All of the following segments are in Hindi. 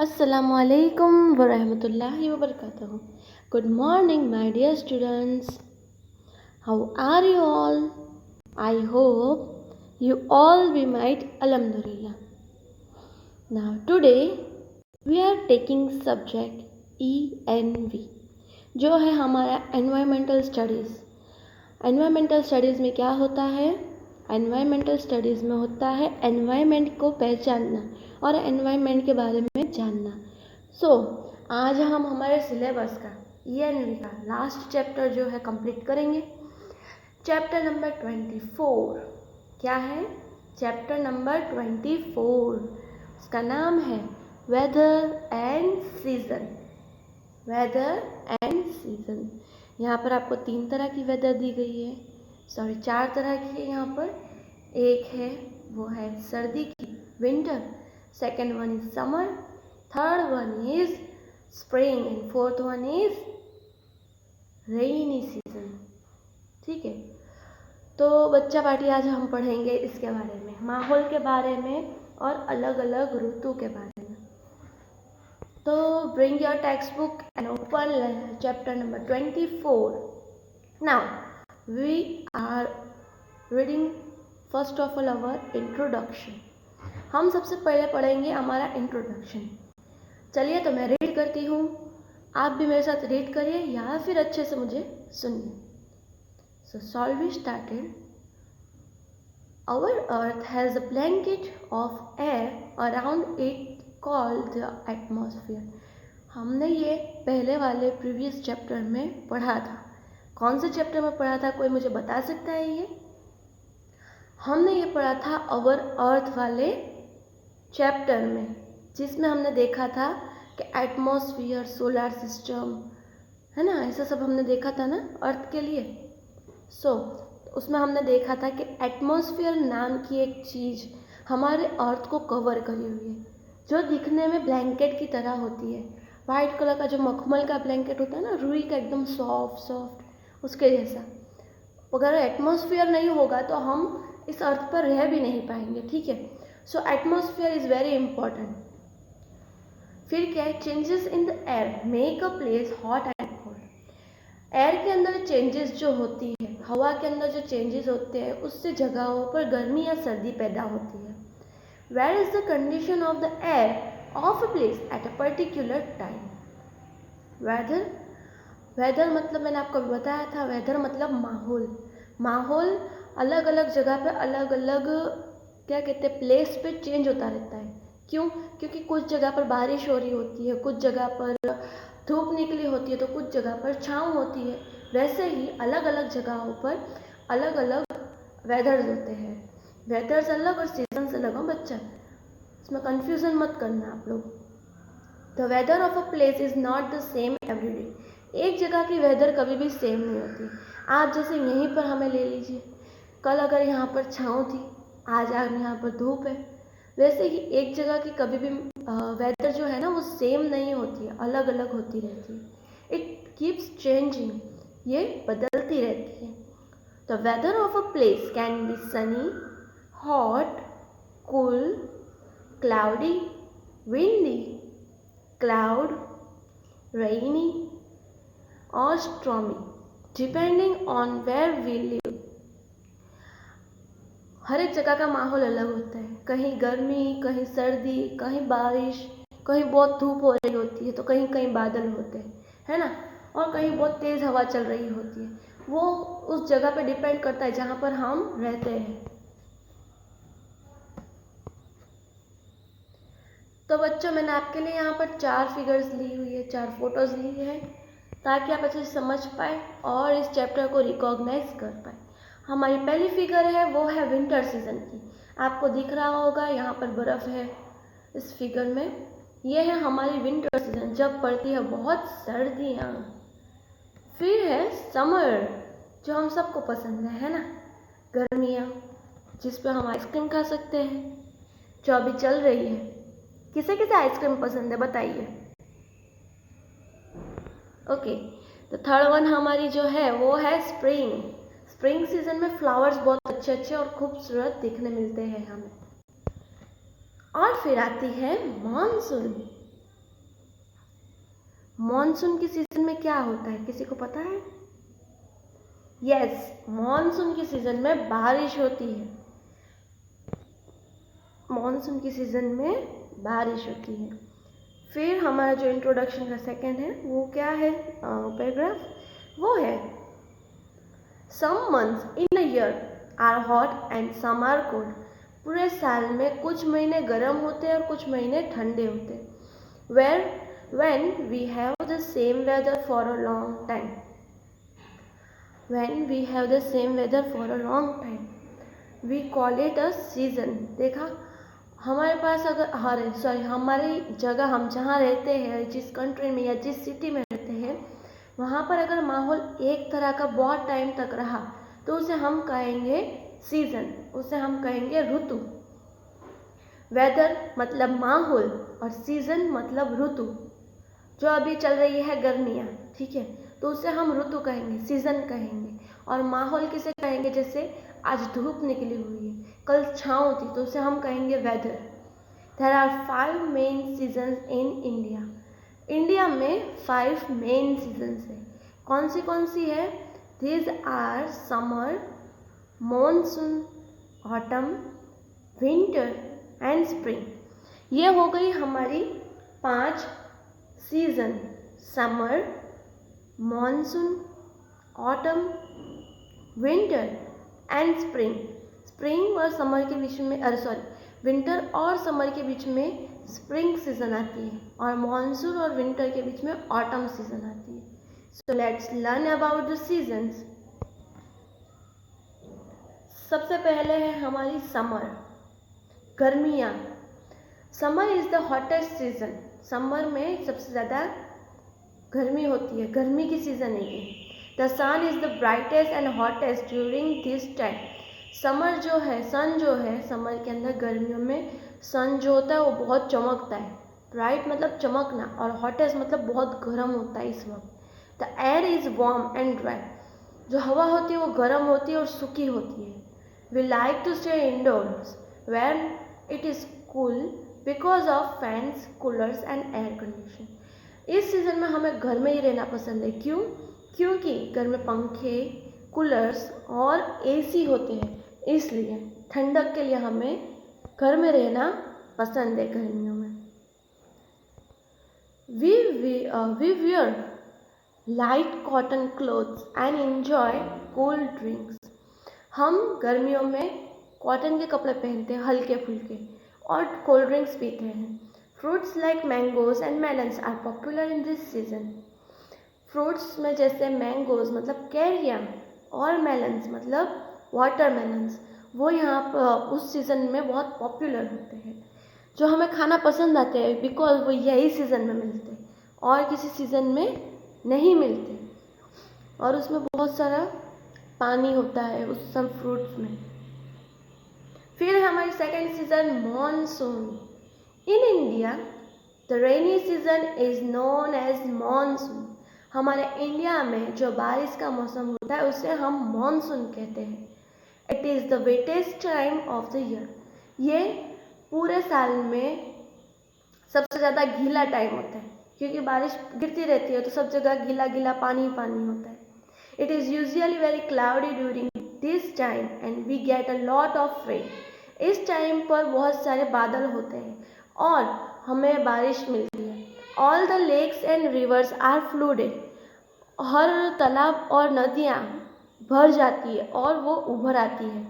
Assalamualaikum warahmatullahi wabarakatuh. Good morning, my dear students. How are you all? I hope you all be might. Alhamdulillah. Now today we are taking subject ENV, जो है हमारा एनवायरमेंटल स्टडीज़। एनवायरमेंटल स्टडीज़ में क्या होता है? एनवायरमेंटल स्टडीज़ में होता है एनवायरमेंट को पहचानना और एनवायरमेंट के बारे में जानना। आज हम हमारे सिलेबस का ENV का लास्ट चैप्टर जो है कंप्लीट करेंगे। चैप्टर नंबर 24 क्या है? चैप्टर नंबर 24, उसका नाम है weather and season. Weather and season. यहाँ पर आपको 3 तरह की वेदर दी गई है, 4 तरह की है यहाँ पर। एक है वो है सर्दी की, winter, second one is summer, third one is spring and fourth one is rainy season. ठीक है, तो बच्चा पार्टी आज हम पढ़ेंगे इसके बारे में, माहौल के बारे में और अलग अलग ऋतु के बारे में। तो bring your text book and open chapter number 24। Now we are reading first of all our introduction. हम सबसे पहले पढ़ेंगे हमारा इंट्रोडक्शन। चलिए तो मैं रीड करती हूँ, आप भी मेरे साथ रीड करिए या फिर अच्छे से मुझे सुनिए। So shall we started? Our earth has a blanket of air around it called the atmosphere. हमने ये पहले वाले प्रीवियस चैप्टर में पढ़ा था। कौन से चैप्टर में पढ़ा था, कोई मुझे बता सकता है? ये हमने ये पढ़ा था अवर अर्थ वाले चैप्टर में, जिसमें हमने देखा था कि एटमॉस्फेयर, सोलर सिस्टम, है ना, ऐसा सब हमने देखा था ना अर्थ के लिए। उसमें हमने देखा था कि एटमॉस्फेयर नाम की एक चीज़ हमारे अर्थ को कवर करी हुई है, जो दिखने में ब्लैंकेट की तरह होती है। वाइट कलर का जो मखमल का ब्लैंकेट होता है ना, रुई का, एकदम सॉफ्ट उसके जैसा। अगर एटमॉस्फेयर नहीं होगा तो हम इस अर्थ पर रह भी नहीं पाएंगे। ठीक है, सो एटमॉस्फेयर इज़ वेरी इंपॉर्टेंट। फिर क्या है? Changes in the air make a place hot and cold. Air के अंदर चेंजेस जो होती है, हवा के अंदर जो चेंजेस होते हैं, उससे जगहों पर गर्मी या सर्दी पैदा होती है। Where is the condition of the air of a place at a particular time. Weather, weather मतलब मैंने आपको बताया था, वेदर मतलब माहौल। माहौल अलग अलग जगह पे अलग अलग क्या कहते हैं, प्लेस पे चेंज होता रहता है। क्यों? क्योंकि कुछ जगह पर बारिश हो रही होती है, कुछ जगह पर धूप निकली होती है, तो कुछ जगह पर छाँव होती है। वैसे ही अलग अलग जगहों पर अलग अलग वेदर्स होते हैं। वेदर्स अलग और सीजन्स अलग हो बच्चा, इसमें कंफ्यूजन मत करना आप लोग। The weather of a place is not the same every day. एक जगह की वेदर कभी भी सेम नहीं होती। आज जैसे यहीं पर हमें ले लीजिए, कल अगर यहाँ पर छाँव थी, आज यहाँ पर धूप है। वैसे ही एक जगह की कभी भी वेदर जो है ना, वो सेम नहीं होती है, अलग अलग होती रहती है। इट कीप्स चेंजिंग, ये बदलती रहती है। The weather of a place can be sunny, hot, cool, cloudy, windy, cloud, rainy और stormy, depending on where we live. हर एक जगह का माहौल अलग होता है, कहीं गर्मी, कहीं सर्दी, कहीं बारिश, कहीं बहुत धूप हो रही होती है तो कहीं कहीं बादल होते हैं, है ना, और कहीं बहुत तेज़ हवा चल रही होती है। वो उस जगह पे डिपेंड करता है जहाँ पर हम रहते हैं। तो बच्चों, मैंने आपके लिए यहाँ पर 4 फिगर्स ली हुई है, 4 फोटोज़ ली है, ताकि आप अच्छे से समझ पाए और इस चैप्टर को रिकॉग्नाइज कर पाए। हमारी पहली फिगर है वो है विंटर सीजन की। आपको दिख रहा होगा यहाँ पर बर्फ़ है इस फिगर में। ये है हमारी विंटर सीजन, जब पड़ती है बहुत सर्दियाँ। फिर है समर, जो हम सबको पसंद है ना, गर्मियाँ, जिस पे हम आइसक्रीम खा सकते हैं, जो अभी चल रही है। किसे किसे आइसक्रीम पसंद है बताइए? ओके, तो थर्ड वन हमारी जो है वो है स्प्रिंग। स्प्रिंग सीजन में फ्लावर्स बहुत अच्छे अच्छे और खूबसूरत दिखने मिलते हैं हमें। और फिर आती है मानसून। मॉनसून की सीजन में क्या होता है, किसी को पता है? यस, मॉनसून की सीजन में बारिश होती है। मॉनसून की सीजन में बारिश होती है। फिर हमारा जो इंट्रोडक्शन का सेकंड है वो क्या है पैराग्राफ, वो है some months in a year are hot and some are cold. पूरे साल में कुछ महीने गर्म होते हैं और कुछ महीने ठंडे होते हैं। when we have the same weather for a long time, when we have the same weather for a long time, we call it a season। देखा, हमारे पास अगर हमारी जगह, हम जहाँ रहते हैं, जिस कंट्री में या जिस सिटी में रहते हैं, वहाँ पर अगर माहौल एक तरह का बहुत टाइम तक रहा तो उसे हम कहेंगे सीजन, उसे हम कहेंगे ऋतु। वेदर मतलब माहौल और सीजन मतलब ऋतु। जो अभी चल रही है गर्मियाँ, ठीक है, तो उसे हम ऋतु कहेंगे, सीजन कहेंगे। और माहौल किसे कहेंगे, जैसे आज धूप निकली हुई है, कल छाँव थी, तो उसे हम कहेंगे weather. There are 5 main seasons in India. India में 5 मेन सीजन्स है। कौन सी है? These are summer, monsoon, autumn, winter and spring. ये हो गई हमारी 5 season, summer, monsoon, autumn, winter and spring. Spring और समर के बीच में विंटर और समर के बीच में स्प्रिंग सीजन आती है और मॉनसून और विंटर के बीच में ऑटम सीजन आती है। So let's learn about the seasons. सबसे पहले है हमारी समर, गर्मियाँ। Summer is the hottest season. Summer में सबसे ज़्यादा गर्मी होती है, गर्मी की सीजन है ये। The sun is the brightest and hottest during this time. Summer जो है, सन जो है, समर के अंदर गर्मियों में सन जो होता है वो बहुत चमकता है। ब्राइट मतलब चमकना और हॉटेस्ट मतलब बहुत गर्म होता है इस वक्त। The air is warm and dry. जो हवा होती है वो गर्म होती है और सूखी होती है। We like to stay indoors when it is cool because of fans, coolers and air condition. इस सीज़न में हमें घर में ही रहना पसंद है। क्यों? क्योंकि घर में पंखे, कूलर्स और एसी होते हैं, इसलिए ठंडक के लिए हमें घर में रहना पसंद है गर्मियों में। We wear light cotton clothes and enjoy cool drinks। हम गर्मियों में कॉटन के कपड़े पहनते हैं, हल्के फुल्के, और कोल्ड ड्रिंक्स पीते हैं। Fruits like mangoes and melons are popular in this season. Fruits में जैसे मैंगोज मतलब कैरियाँ और मेलन्स मतलब वाटरमेलन्स, वो यहाँ पर उस सीज़न में बहुत पॉपुलर होते हैं, जो हमें खाना पसंद आते हैं बिकॉज वो यही सीज़न में मिलते हैं और किसी सीज़न में नहीं मिलते, और उसमें बहुत सारा पानी होता है उस सब फ्रूट्स में। फिर हमारी second season monsoon. In India the rainy season is known as monsoon. हमारे इंडिया में जो बारिश का मौसम होता है उसे हम मॉनसून कहते हैं। It is the wettest time of the year. ये पूरे साल में सबसे ज़्यादा गीला टाइम होता है, क्योंकि बारिश गिरती रहती है तो सब जगह गीला गीला पानी पानी होता है। It is usually very cloudy during this time and we get a lot of rain. इस टाइम पर बहुत सारे बादल होते हैं और हमें बारिश मिलती है। All the lakes and rivers are flooded. हर तालाब और नदियाँ भर जाती है और वो उभर आती है,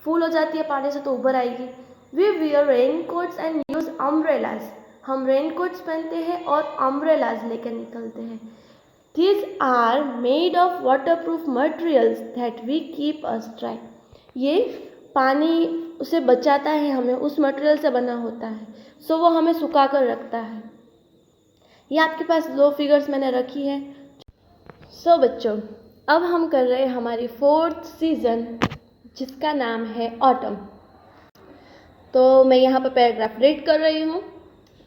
फुल हो जाती है पानी से तो उभर आएगी। We wear rain coats and use umbrellas. हम रेन कोट्स पहनते हैं और अम्ब्रेलाज लेकर निकलते हैं। These are made of waterproof materials that we keep us dry। ये पानी उसे बचाता है, हमें उस मटेरियल से बना होता है, सो वो हमें सुखा कर रखता है। ये आपके पास 2 फिगर्स मैंने रखी है। सो बच्चों, अब हम कर रहे हैं हमारी 4th सीजन, जिसका नाम है ऑटम। तो मैं यहाँ पर पैराग्राफ रीड कर रही हूँ,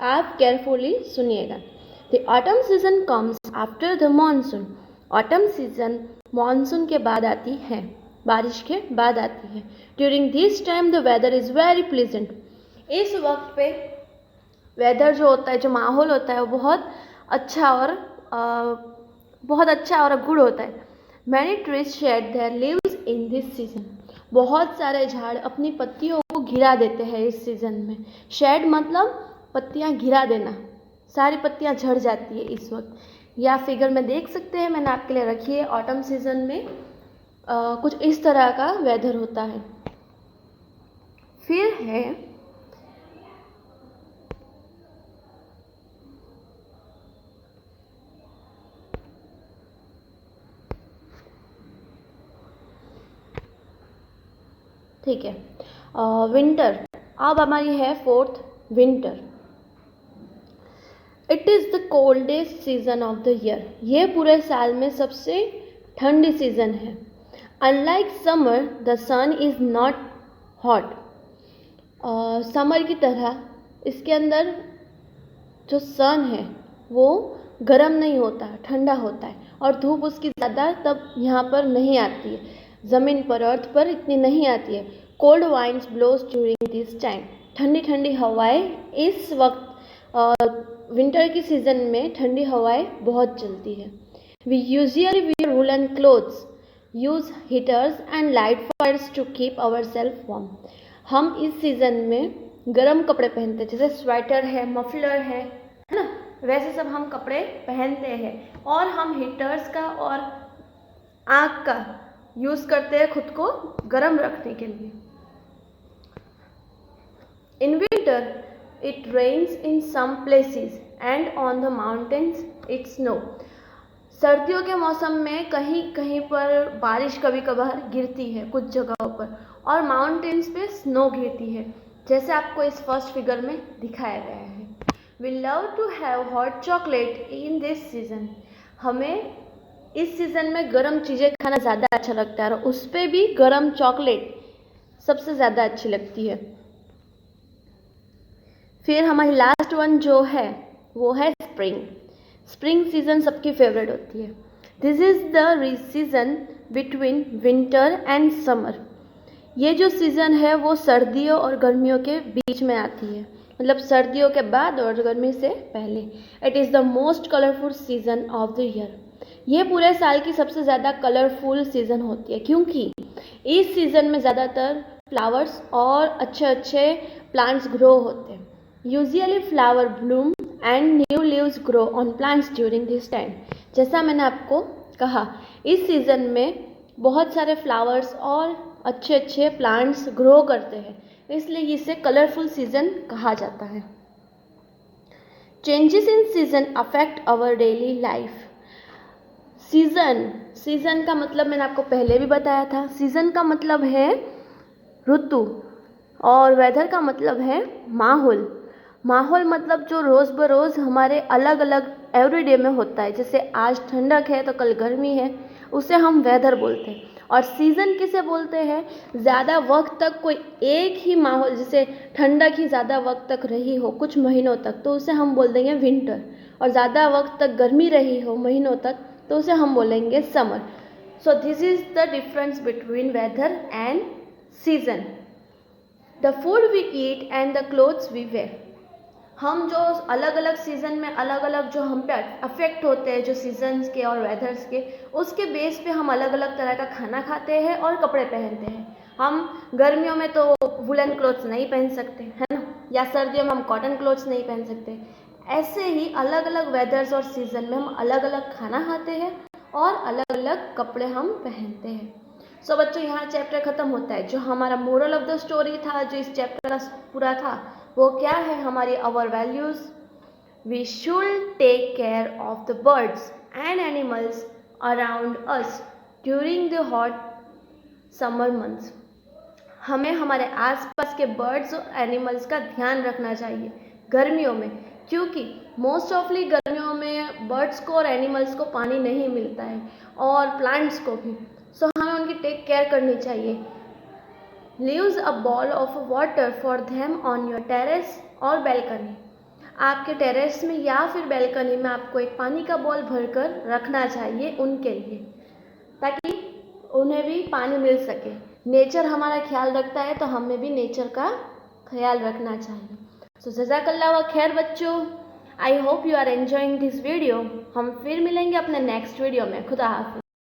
आप केयरफुली सुनिएगा। The autumn season comes after the monsoon। Autumn season monsoon के बाद आती है, बारिश के बाद आती है। During this time the weather is very pleasant। इस वक्त पे वेदर जो होता है, जो माहौल होता है वो बहुत अच्छा और बहुत अच्छा और गुड होता है। Many trees shade there leaves in this season. बहुत सारे झाड़ अपनी पत्तियों को गिरा देते हैं इस सीज़न में। शेड मतलब पत्तियाँ गिरा देना, सारी पत्तियाँ झड़ जाती है इस वक्त। या फिगर में देख सकते हैं, मैंने आपके लिए रखी है। ऑटम सीज़न में कुछ इस तरह का वेदर होता है। फिर है ठीक है विंटर। अब हमारी है fourth winter. It is the coldest season of the year. ये पूरे साल में सबसे ठंडी सीजन है। Unlike summer the sun is not hot. Summer की तरह इसके अंदर जो सन है वो गर्म नहीं होता, ठंडा होता है, और धूप उसकी ज़्यादा तब यहाँ पर नहीं आती है, ज़मीन पर अर्थ पर इतनी नहीं आती है। Cold winds blows during this time. ठंडी ठंडी हवाएं इस वक्त विंटर की सीज़न में ठंडी हवाएं बहुत चलती है। We usually wear woollen clothes, use heaters and light fires to keep our self warm. हम इस सीज़न में गर्म कपड़े पहनते हैं, जैसे स्वेटर है, मफलर है ना, वैसे सब हम कपड़े पहनते हैं। और हम हीटर्स का और आग का यूज़ करते हैं खुद को गर्म रखने के लिए। In winter it rains in some places and on the mountains it snow। सर्दियों के मौसम में कहीं कहीं पर बारिश कभी कभार गिरती है कुछ जगहों पर, और माउंटेन्स पे स्नो गिरती है, जैसे आपको इस फर्स्ट फिगर में दिखाया गया है। We love to have hot chocolate in this season. हमें इस सीज़न में गर्म चीज़ें खाना ज़्यादा अच्छा लगता है, और उस पर भी गर्म चॉकलेट सबसे ज़्यादा अच्छी लगती है। फिर हमारी लास्ट वन जो है वो है स्प्रिंग। स्प्रिंग सीज़न सबकी फेवरेट होती है। This is the season between winter and summer. ये जो सीज़न है वो सर्दियों और गर्मियों के बीच में आती है, मतलब सर्दियों के बाद और गर्मी से पहले। It is the most colourful season off the year. ये पूरे साल की सबसे ज़्यादा कलरफुल सीज़न होती है, क्योंकि इस सीज़न में ज़्यादातर फ्लावर्स और अच्छे अच्छे प्लांट्स ग्रो होते हैं। Usually flower Bloom and new leaves grow on plants during this time. जैसा मैंने आपको कहा, इस सीज़न में बहुत सारे फ्लावर्स और अच्छे अच्छे प्लांट्स ग्रो करते हैं, इसलिए इसे कलरफुल सीज़न कहा जाता है। Changes in season affect our daily life. Season का मतलब मैंने आपको पहले भी बताया था। सीज़न का मतलब है ऋतु, और वेदर का मतलब है माहौल। माहौल मतलब जो रोज़ बरोज़ हमारे अलग अलग एवरीडे में होता है। जैसे आज ठंडक है तो कल गर्मी है, उसे हम वेदर बोलते हैं। और सीज़न किसे बोलते हैं? ज़्यादा वक्त तक कोई एक ही माहौल, जैसे ठंडक ही ज़्यादा वक्त तक रही हो कुछ महीनों तक, तो उसे हम बोल देंगे विंटर। और ज़्यादा वक्त तक गर्मी रही हो महीनों तक, तो उसे हम बोलेंगे summer. So this is the difference between weather and season. The food we eat and the clothes we wear. हम जो अलग अलग सीज़न में अलग अलग जो हम पे अफेक्ट होते हैं, जो सीजन्स के और वेदर्स के, उसके बेस पे हम अलग अलग तरह का खाना खाते हैं और कपड़े पहनते हैं। हम गर्मियों में तो वुलन क्लोथ्स नहीं पहन सकते, है ना, या सर्दियों में हम कॉटन क्लोथ्स नहीं पहन सकते। ऐसे ही अलग अलग वेदर्स और सीज़न में हम अलग अलग खाना खाते हैं और अलग अलग कपड़े हम पहनते हैं। सो बच्चों, यहाँ चैप्टर ख़त्म होता है। जो हमारा मोरल ऑफ द स्टोरी था, जो इस चैप्टर का पूरा था, वो क्या है? हमारी our values. We should take care of the birds and animals around us during the hot summer months. हमें हमारे आसपास के बर्ड्स और एनिमल्स का ध्यान रखना चाहिए गर्मियों में, क्योंकि मोस्ट ऑफली गर्मियों में बर्ड्स को और एनिमल्स को पानी नहीं मिलता है, और प्लांट्स को भी। सो हमें उनकी टेक केयर करनी चाहिए। Leave a ball of water for them on your terrace और बैल्कनी। आपके टेरेस में या फिर बैल्कनी में आपको एक पानी का बॉल भरकर रखना चाहिए उनके लिए, ताकि उन्हें भी पानी मिल सके। नेचर हमारा ख्याल रखता है, तो हमें भी नेचर का ख्याल रखना चाहिए। सो जज़ाकल्लाह व खैर बच्चों, I hope you are enjoying this video. हम फिर मिलेंगे अपने नेक्स्ट वीडियो में। खुदा हाफिज़।